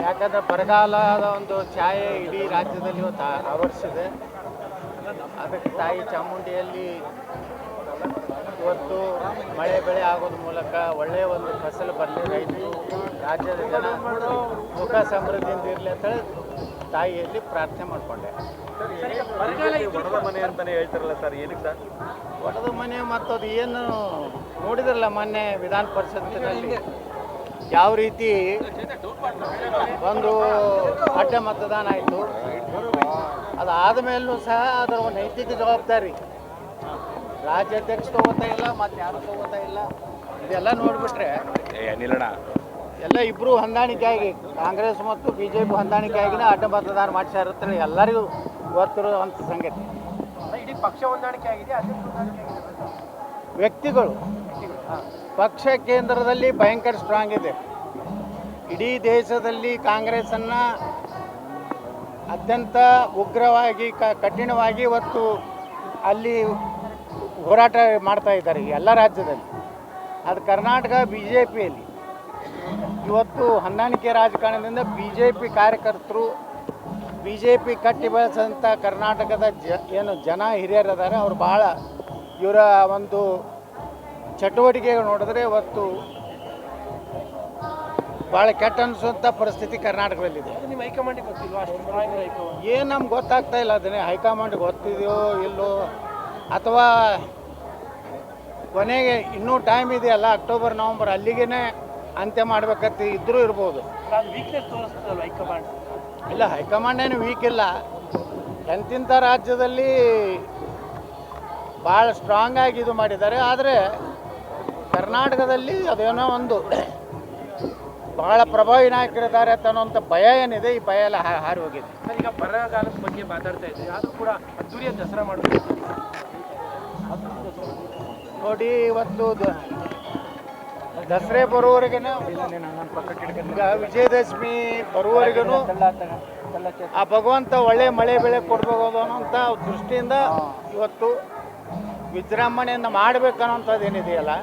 ಯಾಕಂದರೆ ಬರಗಾಲದ ಒಂದು ಛಾಯೆ ಇಡೀ ರಾಜ್ಯದಲ್ಲಿ ಇವತ್ತು ಆವರಿಸಿದೆ. ಅದಕ್ಕೆ ತಾಯಿ ಚಾಮುಂಡಿಯಲ್ಲಿ ಇವತ್ತು ಮಳೆ ಬೆಳೆ ಆಗೋದ್ರ ಮೂಲಕ ಒಳ್ಳೆಯ ಒಂದು ಫಸಲು ಬರಲಿ, ರೈತರು ರಾಜ್ಯದ ಜನ ಸುಖ ಸಮೃದ್ಧಿಯಿಂದ ಇರಲಿ ಅಂತೇಳಿ ತಾಯಿಯಲ್ಲಿ ಪ್ರಾರ್ಥನೆ ಮಾಡಿಕೊಂಡೆ. ಒಡೆದ ಮನೆ ಅಂತಲೇ ಹೇಳ್ತಾರಲ್ಲ ಸರ್, ಏನಕ್ಕೆ ಸರ್ ಒಡೆದ ಮನೆ ಮತ್ತು ಅದು ಏನು ನೋಡಿದ್ರಲ್ಲ ಮೊನ್ನೆ ವಿಧಾನ ಪರಿಷತ್ತಿನಲ್ಲಿ ಯಾವ ರೀತಿ ಒಂದು ಅಡ್ಡ ಮತದಾನ ಆಯಿತು. ಅದಾದ ಮೇಲೂ ಸಹ ಅದರ ನೈತಿಕ ಜವಾಬ್ದಾರಿ ರಾಜ್ಯಾಧ್ಯಕ್ಷ ತಗೋತಾ ಇಲ್ಲ, ಮತ್ತು ಯಾರು ತಗೋತಾ ಇಲ್ಲ. ಇದೆಲ್ಲ ನೋಡಿಬಿಟ್ರೆ ಎಲ್ಲ ಇಬ್ಬರು ಹೊಂದಾಣಿಕೆಯಾಗಿ ಕಾಂಗ್ರೆಸ್ ಮತ್ತು BJP ಹೊಂದಾಣಿಕೆಯಾಗಿನೇ ಅಡ್ಡ ಮತದಾನ ಮಾಡಿಸಿರುತ್ತೆ. ಎಲ್ಲರಿಗೂ ಗೊತ್ತಿರುವಂಥ ಸಂಗತಿ. ಇಡೀ ಪಕ್ಷ ಹೊಂದಾಣಿಕೆ ಆಗಿದೆ, ವ್ಯಕ್ತಿಗಳು ಪಕ್ಷ ಕೇಂದ್ರದಲ್ಲಿ ಭಯಂಕರ ಸ್ಟ್ರಾಂಗ್ ಇದೆ. ಇಡೀ ದೇಶದಲ್ಲಿ ಕಾಂಗ್ರೆಸ್ಸನ್ನು ಅತ್ಯಂತ ಉಗ್ರವಾಗಿ ಕಠಿಣವಾಗಿ ಇವತ್ತು ಅಲ್ಲಿ ಹೋರಾಟ ಮಾಡ್ತಾ ಇದ್ದಾರೆ ಎಲ್ಲ ರಾಜ್ಯದಲ್ಲಿ. ಅದು ಕರ್ನಾಟಕ BJPಯಲ್ಲಿ ಇವತ್ತು ಹೊಂದಾಣಿಕೆ ರಾಜಕಾರಣದಿಂದ BJP ಕಾರ್ಯಕರ್ತರು, BJP ಕಟ್ಟಿ ಬೆಳೆಸಂಥ ಕರ್ನಾಟಕದ ಏನು ಜನ ಹಿರಿಯರಿದ್ದಾರೆ ಅವರು ಭಾಳ ಇವರ ಒಂದು ಚಟುವಟಿಕೆಗಳು ನೋಡಿದ್ರೆ ಇವತ್ತು ಭಾಳ ಕೆಟ್ಟ ಅನಿಸುವಂಥ ಪರಿಸ್ಥಿತಿ ಕರ್ನಾಟಕದಲ್ಲಿದೆ. ನಿಮ್ಮ ಹೈಕಮಾಂಡಿಗೆ ಗೊತ್ತಿಲ್ವಾ? ಏನು ನಮ್ಗೆ ಗೊತ್ತಾಗ್ತಾ ಇಲ್ಲ. ಅದನ್ನೇ ಹೈಕಮಾಂಡ್ ಗೊತ್ತಿದೆಯೋ ಇಲ್ಲೋ, ಅಥವಾ ಕೊನೆಗೆ ಇನ್ನೂ ಟೈಮ್ ಇದೆಯಲ್ಲ, ಅಕ್ಟೋಬರ್ ನವಂಬರ್ ಅಲ್ಲಿಗೇ ಅಂತ್ಯ ಮಾಡ್ಬೇಕಂತ ಇದ್ರೂ ಇರ್ಬೋದು. ವೀಕ್ನೆಸ್ ತೋರಿಸ್ತದಲ್ಲ ಹೈಕಮಾಂಡ್? ಇಲ್ಲ, ಹೈಕಮಾಂಡ್ ಏನು ವೀಕ್ ಇಲ್ಲ. ಎಂತಿಂಥ ರಾಜ್ಯದಲ್ಲಿ ಭಾಳ ಸ್ಟ್ರಾಂಗ್ ಆಗಿ ಇದು ಮಾಡಿದ್ದಾರೆ. ಆದರೆ ಕರ್ನಾಟಕದಲ್ಲಿ ಅದೇನೋ ಒಂದು ಭಾಳ ಪ್ರಭಾವಿ ನಾಯಕರಿದ್ದಾರೆ ಅಂತ ಅನ್ನೋಂಥ ಭಯ ಏನಿದೆ, ಈ ಭಯ ಎಲ್ಲ ಹಾರಿ ಹೋಗಿದೆ. ಈಗ ಬರಗಾಲದ ಬಗ್ಗೆ ಮಾತಾಡ್ತಾ ಇದ್ವಿ, ಆದರೂ ಕೂಡ ಅದ್ದೂರಿಯ ದಸರಾ ಮಾಡಬೇಕು ನೋಡಿ. ಇವತ್ತು ದಸರೆ ಬರುವವರೆಗೂ ಈಗ ವಿಜಯದಶಮಿ ಬರುವವರೆಗೂ ಆ ಭಗವಂತ ಒಳ್ಳೆ ಮಳೆ ಬೆಳೆ ಕೊಡಬೇಕು ಅನ್ನೋಂಥ ದೃಷ್ಟಿಯಿಂದ ಇವತ್ತು ವಿಜೃಂಭಣೆಯನ್ನು ಮಾಡಬೇಕನ್ನೋಂಥದ್ದು ಏನಿದೆಯಲ್ಲ,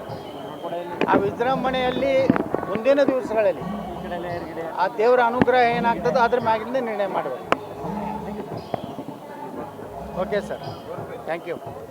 ಆ ವಿಜೃಂಭಣೆಯಲ್ಲಿ ಮುಂದಿನ ದಿವಸಗಳಲ್ಲಿ ಆ ದೇವರ ಅನುಗ್ರಹ ಏನಾಗ್ತದೋ ಅದ್ರ ಮ್ಯಾಗಿಂದ ನಿರ್ಣಯ ಮಾಡಬೇಕು. Okay sir, thank you.